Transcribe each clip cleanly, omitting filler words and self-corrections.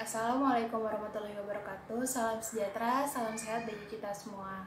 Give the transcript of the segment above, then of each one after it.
Assalamualaikum warahmatullahi wabarakatuh. Salam sejahtera, salam sehat bagi kita semua.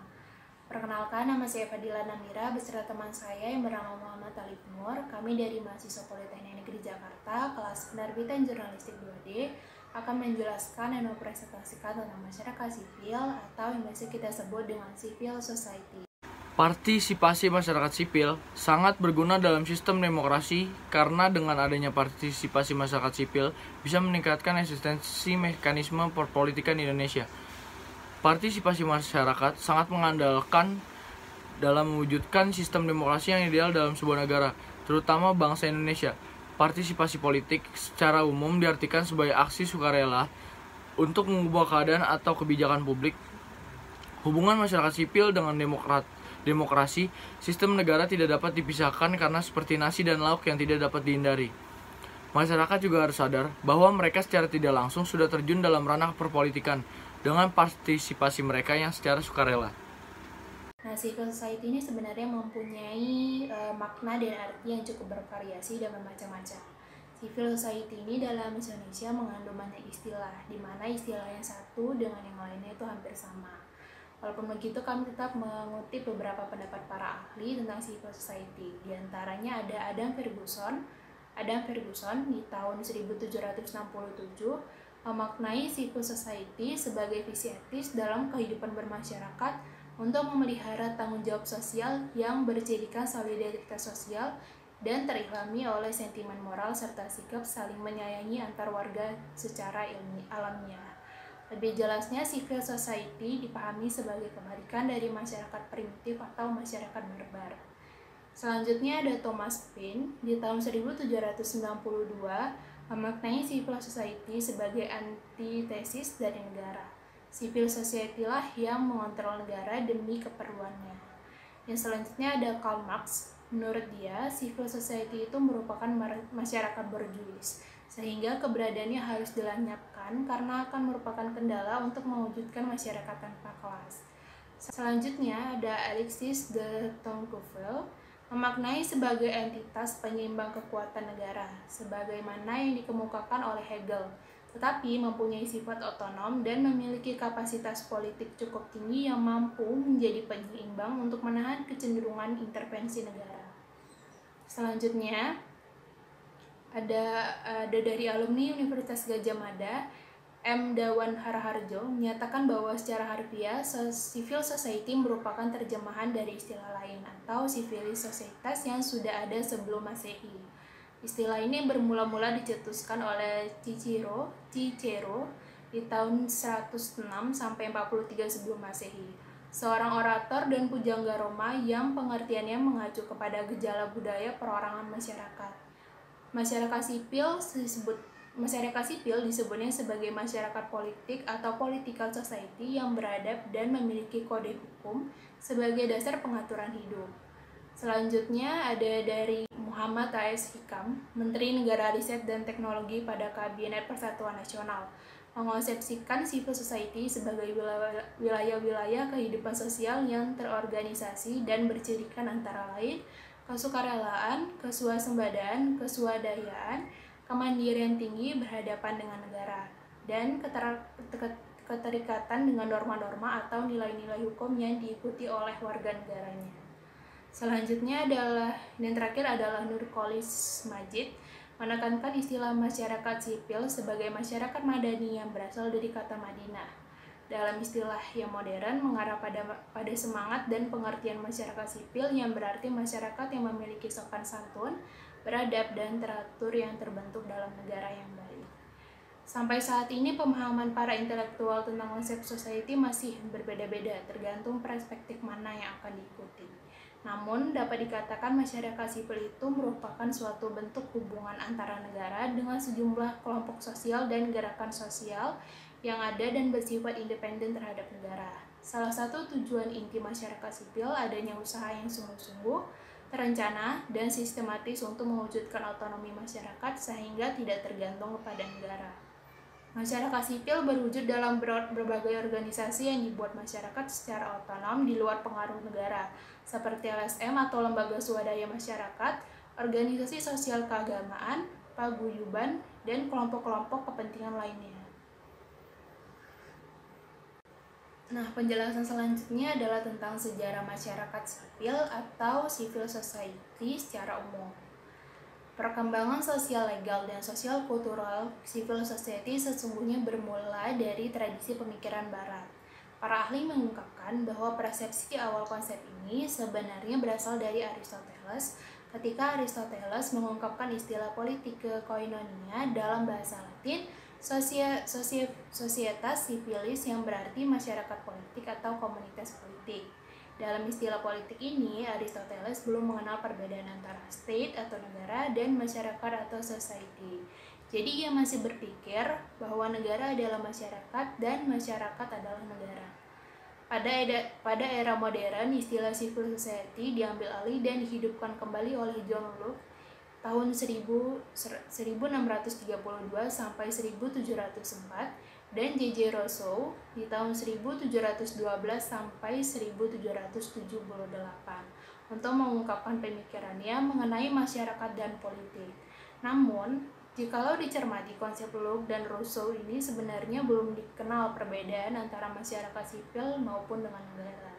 Perkenalkan, nama saya Fadila Namira beserta teman saya yang bernama Muhammad Talib Nur. Kami dari mahasiswa Politeknik Negeri Jakarta, kelas Penerbitan Jurnalistik 2D, akan menjelaskan dan mempresentasikan tentang masyarakat sipil atau yang biasa kita sebut dengan civil society. Partisipasi masyarakat sipil sangat berguna dalam sistem demokrasi karena dengan adanya partisipasi masyarakat sipil bisa meningkatkan eksistensi mekanisme perpolitikan di Indonesia. Partisipasi masyarakat sangat mengandalkan dalam mewujudkan sistem demokrasi yang ideal dalam sebuah negara, terutama bangsa Indonesia. Partisipasi politik secara umum diartikan sebagai aksi sukarela untuk mengubah keadaan atau kebijakan publik. Hubungan masyarakat sipil dengan demokrasi, sistem negara tidak dapat dipisahkan karena seperti nasi dan lauk yang tidak dapat dihindari. Masyarakat juga harus sadar bahwa mereka secara tidak langsung sudah terjun dalam ranah perpolitikan dengan partisipasi mereka yang secara sukarela. Nah, civil society ini sebenarnya mempunyai makna dan arti yang cukup bervariasi dan bermacam-macam. Civil society ini dalam bahasa Indonesia mengandung banyak istilah, di mana istilah yang satu dengan yang lainnya itu hampir sama. Walaupun begitu, kami tetap mengutip beberapa pendapat para ahli tentang civil society. Di antaranya ada Adam Ferguson di tahun 1767 memaknai civil society sebagai visi etis dalam kehidupan bermasyarakat untuk memelihara tanggung jawab sosial yang berjadikan solidaritas sosial dan terilhami oleh sentimen moral serta sikap saling menyayangi antar warga secara alamiah. Lebih jelasnya, civil society dipahami sebagai kebalikan dari masyarakat primitif atau masyarakat barbar. Selanjutnya ada Thomas Paine di tahun 1792 memaknai civil society sebagai antitesis dari negara. Civil society lah yang mengontrol negara demi keperluannya. Yang selanjutnya ada Karl Marx. Menurut dia, civil society itu merupakan masyarakat berjuis, sehingga keberadaannya harus dilenyapkan karena akan merupakan kendala untuk mewujudkan masyarakat tanpa kelas. Selanjutnya ada Alexis de Tocqueville memaknai sebagai entitas penyeimbang kekuatan negara, sebagaimana yang dikemukakan oleh Hegel, tetapi mempunyai sifat otonom dan memiliki kapasitas politik cukup tinggi yang mampu menjadi penyeimbang untuk menahan kecenderungan intervensi negara. Selanjutnya ada dari alumni Universitas Gadjah Mada, M. Dawan Harharjo menyatakan bahwa secara harfiah civil society merupakan terjemahan dari istilah lain atau civilis societas yang sudah ada sebelum Masehi. Istilah ini bermula-mula dicetuskan oleh Cicero di tahun 106 sampai 43 sebelum Masehi. Seorang orator dan pujangga Roma yang pengertiannya mengacu kepada gejala budaya perorangan masyarakat. Masyarakat sipil disebutnya sebagai masyarakat politik atau political society yang beradab dan memiliki kode hukum sebagai dasar pengaturan hidup. Selanjutnya ada dari Muhammad A.S. Hikam, Menteri Negara Riset dan Teknologi pada Kabinet Persatuan Nasional, mengonsepsikan civil society sebagai wilayah-wilayah kehidupan sosial yang terorganisasi dan bercirikan antara lain kesukarelaan, kesuasembadaan, kesuadayaan, kemandirian tinggi berhadapan dengan negara, dan keterikatan dengan norma-norma atau nilai-nilai hukum yang diikuti oleh warga negaranya. Selanjutnya yang terakhir adalah Nurcholish Madjid, menekankan istilah masyarakat sipil sebagai masyarakat madani yang berasal dari kata Madinah. Dalam istilah yang modern mengarah pada semangat dan pengertian masyarakat sipil yang berarti masyarakat yang memiliki sopan santun, beradab dan teratur yang terbentuk dalam negara yang baik. Sampai saat ini pemahaman para intelektual tentang konsep society masih berbeda-beda tergantung perspektif mana yang akan diikuti. Namun, dapat dikatakan masyarakat sipil itu merupakan suatu bentuk hubungan antara negara dengan sejumlah kelompok sosial dan gerakan sosial yang ada dan bersifat independen terhadap negara. Salah satu tujuan inti masyarakat sipil adanya usaha yang sungguh-sungguh, terencana, dan sistematis untuk mewujudkan otonomi masyarakat sehingga tidak tergantung kepada negara. Masyarakat sipil berwujud dalam berbagai organisasi yang dibuat masyarakat secara otonom di luar pengaruh negara, seperti LSM atau lembaga swadaya masyarakat, organisasi sosial keagamaan, paguyuban, dan kelompok-kelompok kepentingan lainnya. Nah, penjelasan selanjutnya adalah tentang sejarah masyarakat sipil atau civil society secara umum. Perkembangan sosial legal dan sosial kultural civil society sesungguhnya bermula dari tradisi pemikiran barat. Para ahli mengungkapkan bahwa persepsi awal konsep ini sebenarnya berasal dari Aristoteles ketika Aristoteles mengungkapkan istilah politika koinonia dalam bahasa Latin societas civilis yang berarti masyarakat politik atau komunitas politik. Dalam istilah politik ini, Aristoteles belum mengenal perbedaan antara state atau negara dan masyarakat atau society. Jadi ia masih berpikir bahwa negara adalah masyarakat dan masyarakat adalah negara. Pada era modern, istilah civil society diambil alih dan dihidupkan kembali oleh John Locke tahun 1632 sampai 1704 dan J.J. Rousseau di tahun 1712 sampai 1778 untuk mengungkapkan pemikirannya mengenai masyarakat dan politik. Namun, jikalau dicermati konsep Locke dan Rousseau ini sebenarnya belum dikenal perbedaan antara masyarakat sipil maupun dengan negara.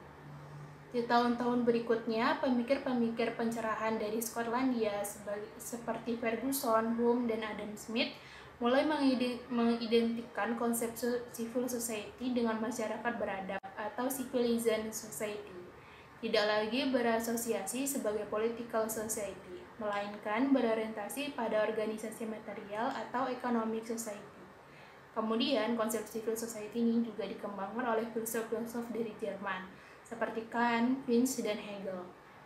Di tahun-tahun berikutnya, pemikir-pemikir pencerahan dari Skotlandia seperti Ferguson, Hume, dan Adam Smith mulai mengidentikan konsep civil society dengan masyarakat beradab atau citizen society. Tidak lagi berasosiasi sebagai political society, melainkan berorientasi pada organisasi material atau economic society. Kemudian, konsep civil society ini juga dikembangkan oleh filsuf-filsuf dari Jerman, seperti Kant, Fichte, dan Hegel.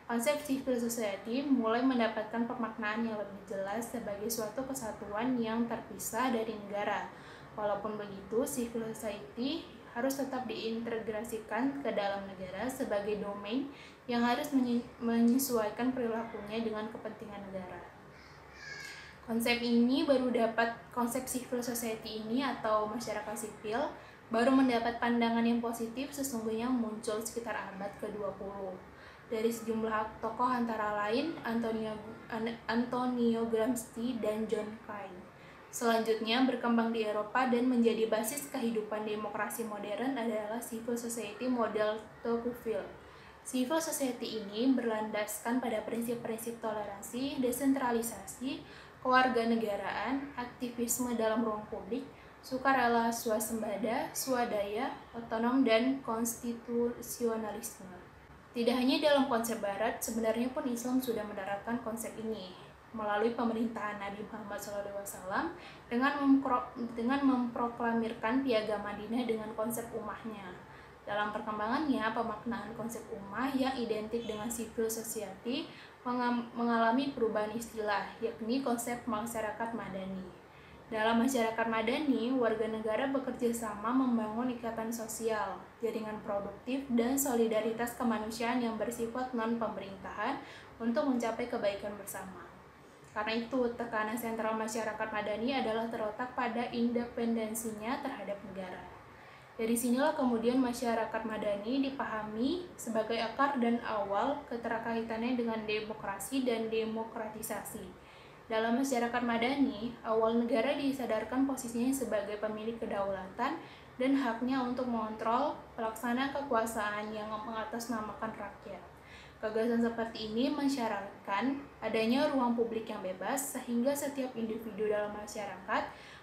Konsep civil society mulai mendapatkan pemaknaan yang lebih jelas sebagai suatu kesatuan yang terpisah dari negara. Walaupun begitu, civil society harus tetap diintegrasikan ke dalam negara sebagai domain yang harus menyesuaikan perilakunya dengan kepentingan negara. Konsep civil society ini atau masyarakat sipil baru mendapat pandangan yang positif sesungguhnya muncul sekitar abad ke-20 dari sejumlah tokoh antara lain Antonio Gramsci dan John Kane. Selanjutnya berkembang di Eropa dan menjadi basis kehidupan demokrasi modern adalah civil society model Tocqueville. Civil society ini berlandaskan pada prinsip-prinsip toleransi, desentralisasi, kewarganegaraan, aktivisme dalam ruang publik, sukarela, swasembada, swadaya, otonom, dan konstitusionalisme. Tidak hanya dalam konsep barat, sebenarnya pun Islam sudah menerapkan konsep ini melalui pemerintahan Nabi Muhammad SAW dengan memproklamirkan piagam Madinah dengan konsep ummahnya. Dalam perkembangannya, pemaknaan konsep ummah yang identik dengan civil society mengalami perubahan istilah, yakni konsep masyarakat madani. Dalam masyarakat madani, warga negara bekerja sama membangun ikatan sosial, jaringan produktif, dan solidaritas kemanusiaan yang bersifat non-pemerintahan untuk mencapai kebaikan bersama. Karena itu, tekanan sentral masyarakat madani adalah terletak pada independensinya terhadap negara. Dari sinilah kemudian masyarakat madani dipahami sebagai akar dan awal keterkaitannya dengan demokrasi dan demokratisasi. Dalam masyarakat madani, awal negara disadarkan posisinya sebagai pemilik kedaulatan dan haknya untuk mengontrol pelaksana kekuasaan yang mengatasnamakan rakyat. Gagasan seperti ini mensyaratkan adanya ruang publik yang bebas sehingga setiap individu dalam masyarakat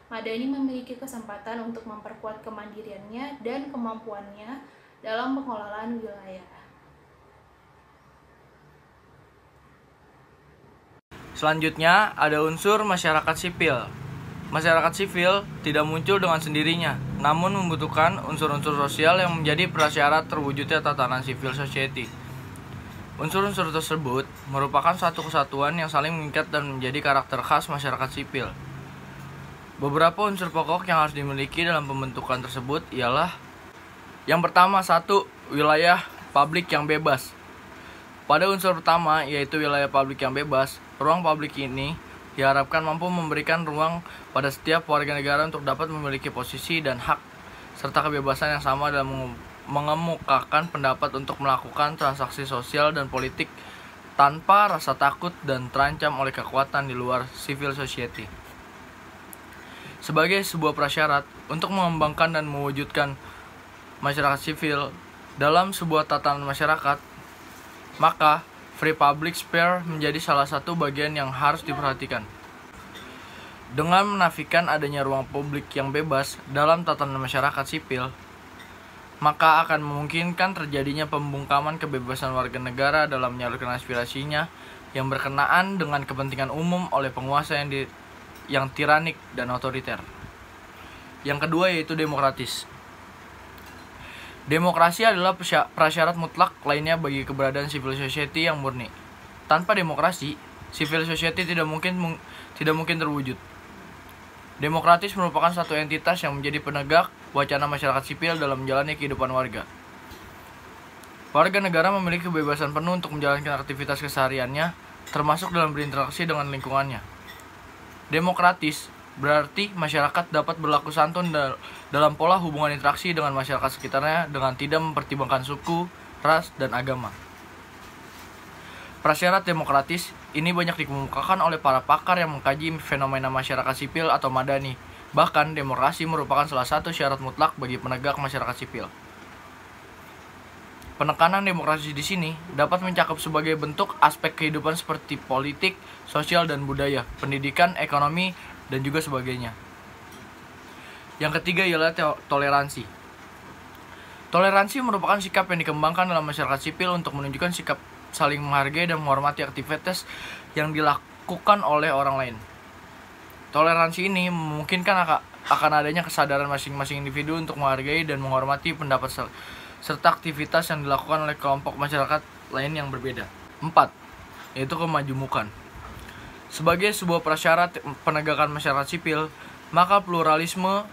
madani memiliki kesempatan untuk memperkuat kemandiriannya dan kemampuannya dalam pengelolaan wilayah. Selanjutnya, ada unsur masyarakat sipil. Masyarakat sipil tidak muncul dengan sendirinya, namun membutuhkan unsur-unsur sosial yang menjadi prasyarat terwujudnya tatanan civil society. Unsur-unsur tersebut merupakan satu kesatuan yang saling mengikat dan menjadi karakter khas masyarakat sipil. Beberapa unsur pokok yang harus dimiliki dalam pembentukan tersebut ialah: yang pertama, satu, wilayah publik yang bebas. Pada unsur pertama, yaitu wilayah publik yang bebas, ruang publik ini diharapkan mampu memberikan ruang pada setiap warga negara untuk dapat memiliki posisi dan hak, serta kebebasan yang sama dalam mengemukakan pendapat untuk melakukan transaksi sosial dan politik tanpa rasa takut dan terancam oleh kekuatan di luar civil society. Sebagai sebuah prasyarat untuk mengembangkan dan mewujudkan masyarakat sipil dalam sebuah tatanan masyarakat, maka free public sphere menjadi salah satu bagian yang harus diperhatikan. Dengan menafikan adanya ruang publik yang bebas dalam tatanan masyarakat sipil, maka akan memungkinkan terjadinya pembungkaman kebebasan warga negara dalam menyalurkan aspirasinya yang berkenaan dengan kepentingan umum oleh penguasa yang tiranik dan otoriter. Yang kedua yaitu demokratis. Demokrasi adalah prasyarat mutlak lainnya bagi keberadaan civil society yang murni. Tanpa demokrasi, civil society tidak mungkin terwujud. Demokratis merupakan satu entitas yang menjadi penegak wacana masyarakat sipil dalam menjalani kehidupan warga. Warga negara memiliki kebebasan penuh untuk menjalankan aktivitas kesehariannya, termasuk dalam berinteraksi dengan lingkungannya. Demokratis berarti masyarakat dapat berlaku santun dalam pola hubungan interaksi dengan masyarakat sekitarnya dengan tidak mempertimbangkan suku, ras, dan agama. Prasyarat demokratis ini banyak dikemukakan oleh para pakar yang mengkaji fenomena masyarakat sipil atau madani. Bahkan, demokrasi merupakan salah satu syarat mutlak bagi penegak masyarakat sipil. Penekanan demokrasi di sini dapat mencakup sebagai bentuk aspek kehidupan seperti politik, sosial, dan budaya, pendidikan, ekonomi, dan juga sebagainya. Yang ketiga ialah toleransi. Toleransi merupakan sikap yang dikembangkan dalam masyarakat sipil untuk menunjukkan sikap saling menghargai dan menghormati aktivitas yang dilakukan oleh orang lain. Toleransi ini memungkinkan akan adanya kesadaran masing-masing individu untuk menghargai dan menghormati pendapat serta aktivitas yang dilakukan oleh kelompok masyarakat lain yang berbeda. 4. Yaitu kemajemukan. Sebagai sebuah prasyarat penegakan masyarakat sipil, maka pluralisme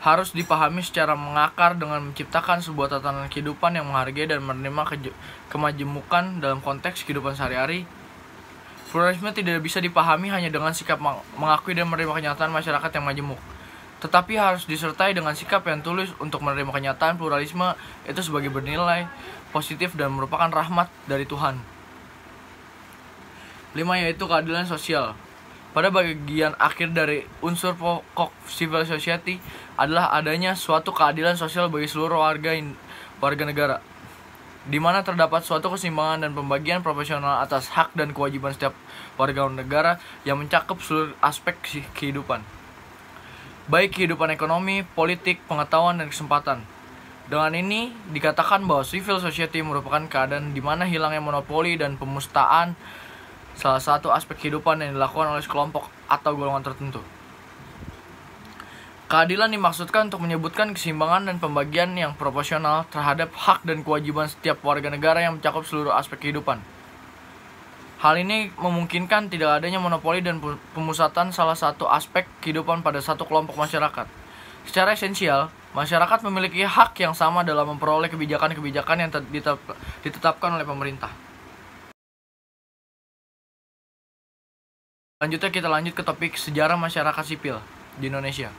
harus dipahami secara mengakar dengan menciptakan sebuah tatanan kehidupan yang menghargai dan menerima kemajemukan dalam konteks kehidupan sehari-hari. Pluralisme tidak bisa dipahami hanya dengan sikap mengakui dan menerima kenyataan masyarakat yang majemuk, tetapi harus disertai dengan sikap yang tulus untuk menerima kenyataan pluralisme itu sebagai bernilai positif dan merupakan rahmat dari Tuhan. 5. Yaitu keadilan sosial. Pada bagian akhir dari unsur pokok civil society adalah adanya suatu keadilan sosial bagi seluruh warga negara, di mana terdapat suatu keseimbangan dan pembagian proporsional atas hak dan kewajiban setiap warga negara yang mencakup seluruh aspek kehidupan, baik kehidupan ekonomi, politik, pengetahuan, dan kesempatan. Dengan ini dikatakan bahwa civil society merupakan keadaan di mana hilangnya monopoli dan pemustaan salah satu aspek kehidupan yang dilakukan oleh sekelompok atau golongan tertentu. Keadilan dimaksudkan untuk menyebutkan keseimbangan dan pembagian yang proporsional terhadap hak dan kewajiban setiap warga negara yang mencakup seluruh aspek kehidupan. Hal ini memungkinkan tidak adanya monopoli dan pemusatan salah satu aspek kehidupan pada satu kelompok masyarakat. Secara esensial, masyarakat memiliki hak yang sama dalam memperoleh kebijakan-kebijakan yang ditetapkan oleh pemerintah. Selanjutnya kita lanjut ke topik sejarah masyarakat sipil di Indonesia.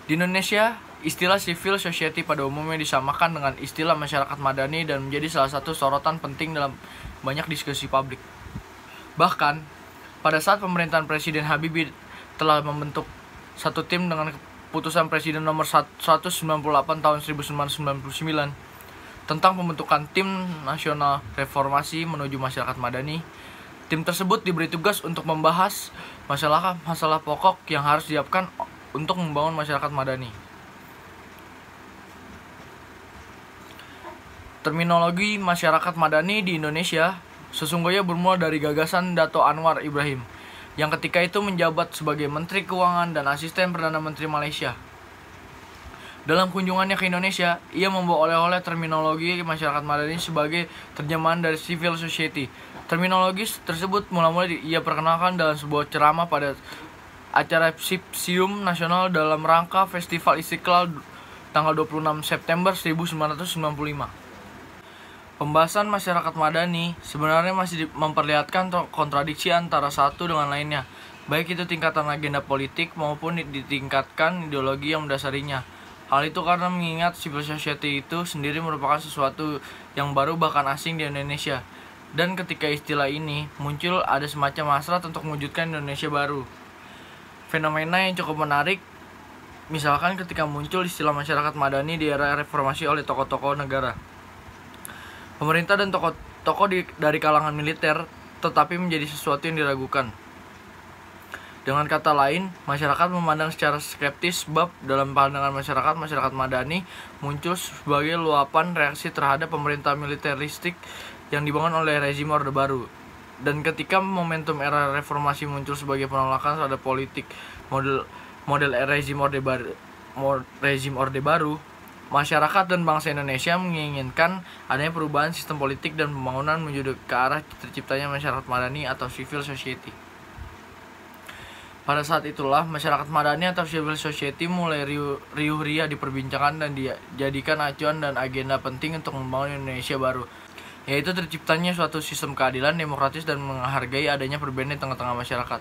Di Indonesia, istilah civil society pada umumnya disamakan dengan istilah masyarakat madani dan menjadi salah satu sorotan penting dalam banyak diskusi publik. Bahkan, pada saat pemerintahan Presiden Habibie telah membentuk satu tim dengan keputusan Presiden nomor 198 tahun 1999 tentang pembentukan Tim Nasional Reformasi menuju Masyarakat Madani, tim tersebut diberi tugas untuk membahas masalah pokok yang harus disiapkan untuk membangun masyarakat madani. Terminologi masyarakat madani di Indonesia sesungguhnya bermula dari gagasan Dato' Anwar Ibrahim yang ketika itu menjabat sebagai Menteri Keuangan dan Asisten Perdana Menteri Malaysia. Dalam kunjungannya ke Indonesia, ia membawa oleh-oleh terminologi masyarakat madani sebagai terjemahan dari civil society. Terminologi tersebut mula-mula ia perkenalkan dalam sebuah ceramah pada acara Simposium Nasional dalam rangka Festival Istiqlal tanggal 26 September 1995. Pembahasan masyarakat madani sebenarnya masih memperlihatkan kontradiksi antara satu dengan lainnya, baik itu tingkatan agenda politik maupun ditingkatkan ideologi yang mendasarinya. Hal itu karena mengingat civil society itu sendiri merupakan sesuatu yang baru bahkan asing di Indonesia. Dan ketika istilah ini muncul, ada semacam hasrat untuk mewujudkan Indonesia baru. Fenomena yang cukup menarik Misalkan ketika muncul istilah masyarakat madani di era reformasi oleh tokoh-tokoh negara, pemerintah dan tokoh-tokoh dari kalangan militer, tetapi menjadi sesuatu yang diragukan. Dengan kata lain, masyarakat memandang secara skeptis bab dalam pandangan masyarakat madani muncul sebagai luapan reaksi terhadap pemerintah militeristik yang dibangun oleh rezim Orde Baru. Dan ketika momentum era reformasi muncul sebagai penolakan terhadap politik model rezim Orde Baru, masyarakat dan bangsa Indonesia menginginkan adanya perubahan sistem politik dan pembangunan menuju ke arah terciptanya masyarakat madani atau civil society. Pada saat itulah, masyarakat madani atau civil society mulai riuh-riah diperbincangkan dan dijadikan acuan dan agenda penting untuk membangun Indonesia baru, yaitu terciptanya suatu sistem keadilan, demokratis, dan menghargai adanya perbedaan di tengah-tengah masyarakat.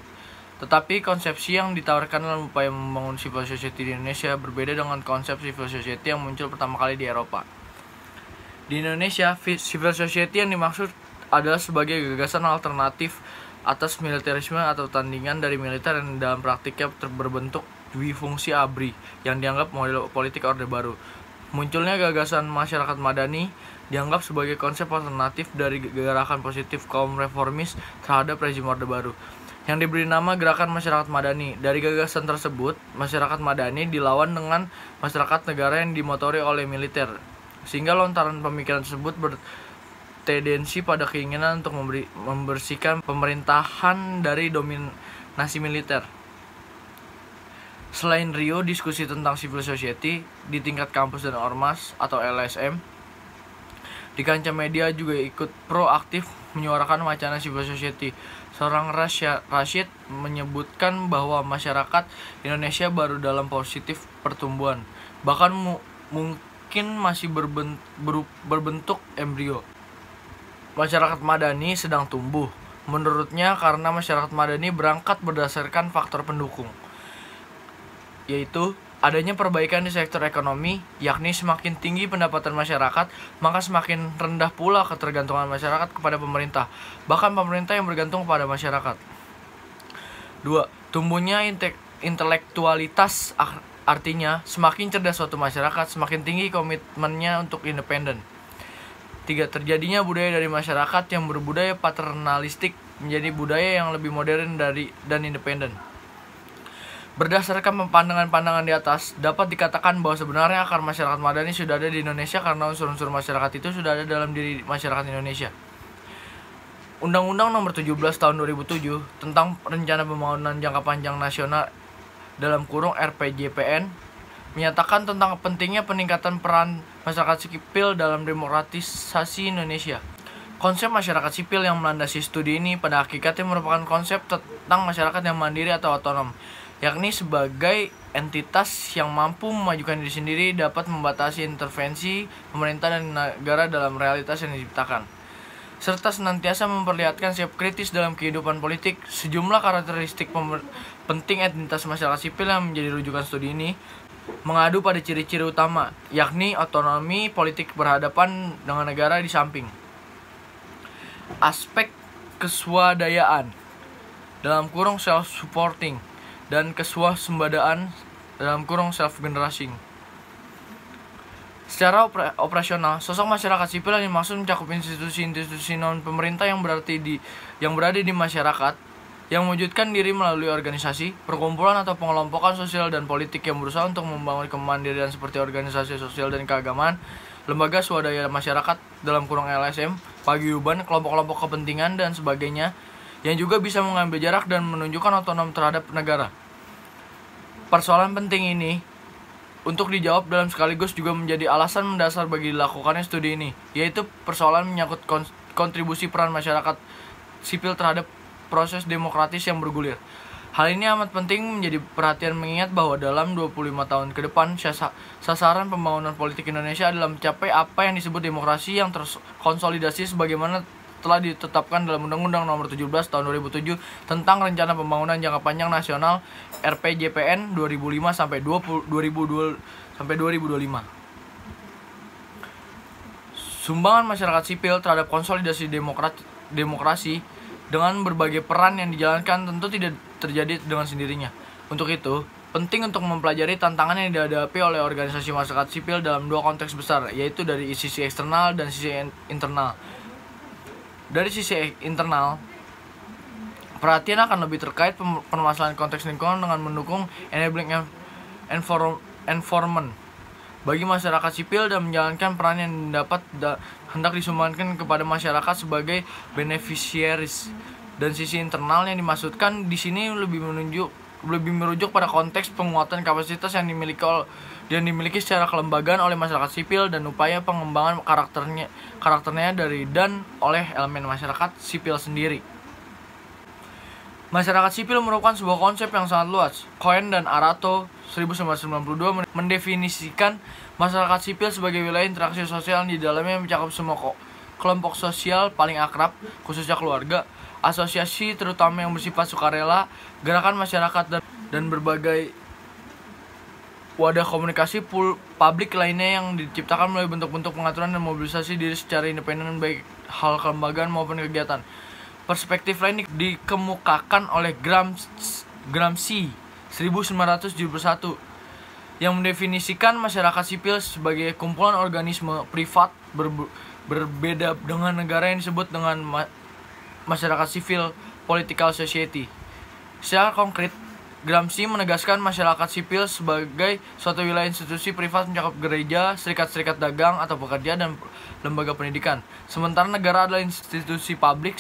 Tetapi konsepsi yang ditawarkan dalam upaya membangun civil society di Indonesia berbeda dengan konsep civil society yang muncul pertama kali di Eropa. Di Indonesia, civil society yang dimaksud adalah sebagai gagasan alternatif atas militerisme atau tandingan dari militer yang dalam praktiknya berbentuk dwifungsi ABRI yang dianggap model politik Orde Baru. Munculnya gagasan masyarakat madani dianggap sebagai konsep alternatif dari gerakan positif kaum reformis terhadap rezim Orde Baru yang diberi nama Gerakan Masyarakat Madani. Dari gagasan tersebut, masyarakat madani dilawan dengan masyarakat negara yang dimotori oleh militer, sehingga lontaran pemikiran tersebut tendensi pada keinginan untuk membersihkan pemerintahan dari dominasi militer. Selain Rio, diskusi tentang civil society di tingkat kampus dan ormas atau LSM, di kancah media juga ikut proaktif menyuarakan wacana civil society. Seorang Rashid menyebutkan bahwa masyarakat Indonesia baru dalam positif pertumbuhan, bahkan mungkin masih berbentuk embrio. Masyarakat madani sedang tumbuh, menurutnya, karena masyarakat madani berangkat berdasarkan faktor pendukung, yaitu adanya perbaikan di sektor ekonomi, yakni semakin tinggi pendapatan masyarakat, maka semakin rendah pula ketergantungan masyarakat kepada pemerintah, bahkan pemerintah yang bergantung kepada masyarakat. 2. Tumbuhnya intelektualitas, artinya semakin cerdas suatu masyarakat, semakin tinggi komitmennya untuk independen. 3. Terjadinya budaya dari masyarakat yang berbudaya paternalistik menjadi budaya yang lebih modern dan independen. Berdasarkan pandangan-pandangan di atas, dapat dikatakan bahwa sebenarnya akar masyarakat madani sudah ada di Indonesia karena unsur-unsur masyarakat itu sudah ada dalam diri masyarakat Indonesia. Undang-Undang Nomor 17 Tahun 2007 tentang Rencana Pembangunan Jangka Panjang Nasional (RPJPN) menyatakan tentang pentingnya peningkatan peran masyarakat sipil dalam demokratisasi Indonesia. Konsep masyarakat sipil yang melandasi studi ini pada hakikatnya merupakan konsep tentang masyarakat yang mandiri atau otonom, yakni sebagai entitas yang mampu memajukan diri sendiri, dapat membatasi intervensi pemerintah dan negara dalam realitas yang diciptakan, serta senantiasa memperlihatkan sikap kritis dalam kehidupan politik. Sejumlah karakteristik penting entitas masyarakat sipil yang menjadi rujukan studi ini mengadu pada ciri-ciri utama, yakni otonomi politik berhadapan dengan negara di samping aspek keswadayaan dalam kurung self-supporting dan keswasembadaan dalam kurung self-generating. Secara operasional, sosok masyarakat sipil yang dimaksud mencakup institusi-institusi non-pemerintah yang berada di masyarakat, yang mewujudkan diri melalui organisasi, perkumpulan atau pengelompokan sosial dan politik yang berusaha untuk membangun kemandirian seperti organisasi sosial dan keagamaan, lembaga swadaya masyarakat dalam kurung LSM, paguyuban, kelompok-kelompok kepentingan, dan sebagainya, yang juga bisa mengambil jarak dan menunjukkan otonom terhadap negara. Persoalan penting ini untuk dijawab dalam sekaligus juga menjadi alasan mendasar bagi dilakukannya studi ini, yaitu persoalan menyangkut kontribusi peran masyarakat sipil terhadap proses demokratis yang bergulir. Hal ini amat penting menjadi perhatian mengingat bahwa dalam 25 tahun ke depan sasaran pembangunan politik Indonesia adalah mencapai apa yang disebut demokrasi yang terkonsolidasi sebagaimana telah ditetapkan dalam Undang-Undang Nomor 17 Tahun 2007 tentang Rencana Pembangunan Jangka Panjang Nasional (RPJPN) 2005 sampai 2025. Sumbangan masyarakat sipil terhadap konsolidasi demokrasi dengan berbagai peran yang dijalankan tentu tidak terjadi dengan sendirinya. Untuk itu, Penting untuk mempelajari tantangan yang dihadapi oleh organisasi masyarakat sipil dalam dua konteks besar, yaitu dari sisi eksternal dan sisi internal. Dari sisi internal, perhatian akan lebih terkait permasalahan konteks lingkungan dengan mendukung enabling environment bagi masyarakat sipil dan menjalankan peran yang hendak disumbangkan kepada masyarakat sebagai beneficiaries. Dan sisi internal yang dimaksudkan di sini lebih merujuk pada konteks penguatan kapasitas yang dimiliki secara kelembagaan oleh masyarakat sipil dan upaya pengembangan karakternya dari dan oleh elemen masyarakat sipil sendiri. Masyarakat sipil merupakan sebuah konsep yang sangat luas. Cohen dan Arato 1992 mendefinisikan masyarakat sipil sebagai wilayah interaksi sosial yang di dalamnya mencakup semua kelompok sosial paling akrab, khususnya keluarga, asosiasi terutama yang bersifat sukarela, gerakan masyarakat dan berbagai wadah komunikasi publik lainnya yang diciptakan melalui bentuk-bentuk pengaturan dan mobilisasi diri secara independen baik hal kelembagaan maupun kegiatan. Perspektif lain dikemukakan oleh Gramsci 1971 yang mendefinisikan masyarakat sipil sebagai kumpulan organisme privat berbeda dengan negara yang disebut dengan masyarakat sipil political society. Secara konkret, Gramsci menegaskan masyarakat sipil sebagai suatu wilayah institusi privat mencakup gereja, serikat-serikat dagang atau pekerja, dan lembaga pendidikan. Sementara negara adalah institusi publik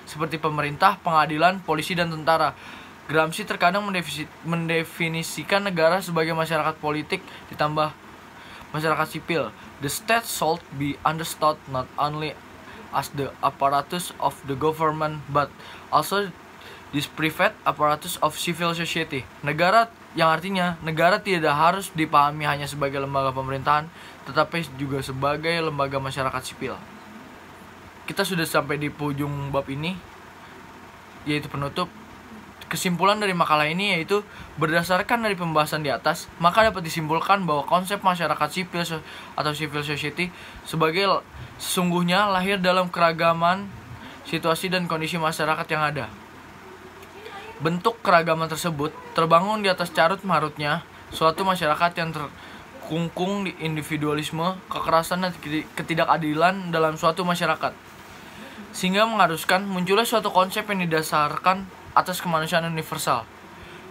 seperti pemerintah, pengadilan, polisi, dan tentara. Gramsci terkadang mendefinisikan negara sebagai masyarakat politik ditambah masyarakat sipil. The state should be understood not only as the apparatus of the government but also this private apparatus of civil society. Negara yang artinya negara tidak harus dipahami hanya sebagai lembaga pemerintahan tetapi juga sebagai lembaga masyarakat sipil. Kita sudah sampai di ujung bab ini, yaitu penutup. Kesimpulan dari makalah ini yaitu berdasarkan dari pembahasan di atas, maka dapat disimpulkan bahwa konsep masyarakat sipil atau civil society sebagai sesungguhnya lahir dalam keragaman situasi dan kondisi masyarakat yang ada. Bentuk keragaman tersebut terbangun di atas carut marutnya suatu masyarakat yang terkungkung di individualisme, kekerasan, dan ketidakadilan dalam suatu masyarakat, sehingga mengharuskan munculnya suatu konsep yang didasarkan atas kemanusiaan universal.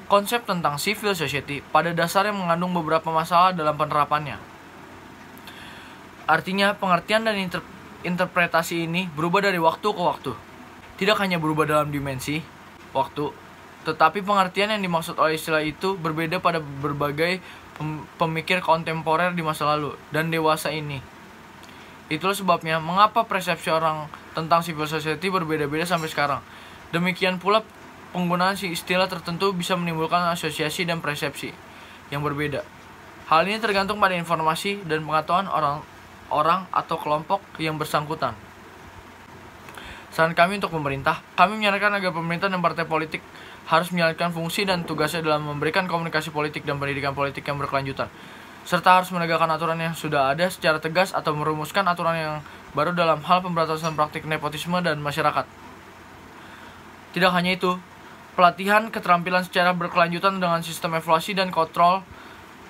Konsep tentang civil society pada dasarnya mengandung beberapa masalah dalam penerapannya. Artinya, pengertian dan interpretasi ini berubah dari waktu ke waktu. Tidak hanya berubah dalam dimensi waktu, tetapi pengertian yang dimaksud oleh istilah itu berbeda pada berbagai pemikir kontemporer di masa lalu dan dewasa ini. Itulah sebabnya mengapa persepsi orang tentang civil society berbeda-beda sampai sekarang. Demikian pula penggunaan istilah tertentu bisa menimbulkan asosiasi dan persepsi yang berbeda. Hal ini tergantung pada informasi dan pengetahuan orang atau kelompok yang bersangkutan. Saran kami untuk pemerintah, kami menyarankan agar pemerintah dan partai politik harus menjalankan fungsi dan tugasnya dalam memberikan komunikasi politik dan pendidikan politik yang berkelanjutan, serta harus menegakkan aturan yang sudah ada secara tegas atau merumuskan aturan yang baru dalam hal pemberantasan praktik nepotisme dan masyarakat. Tidak hanya itu, pelatihan keterampilan secara berkelanjutan dengan sistem evaluasi dan kontrol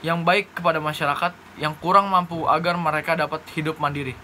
yang baik kepada masyarakat yang kurang mampu agar mereka dapat hidup mandiri.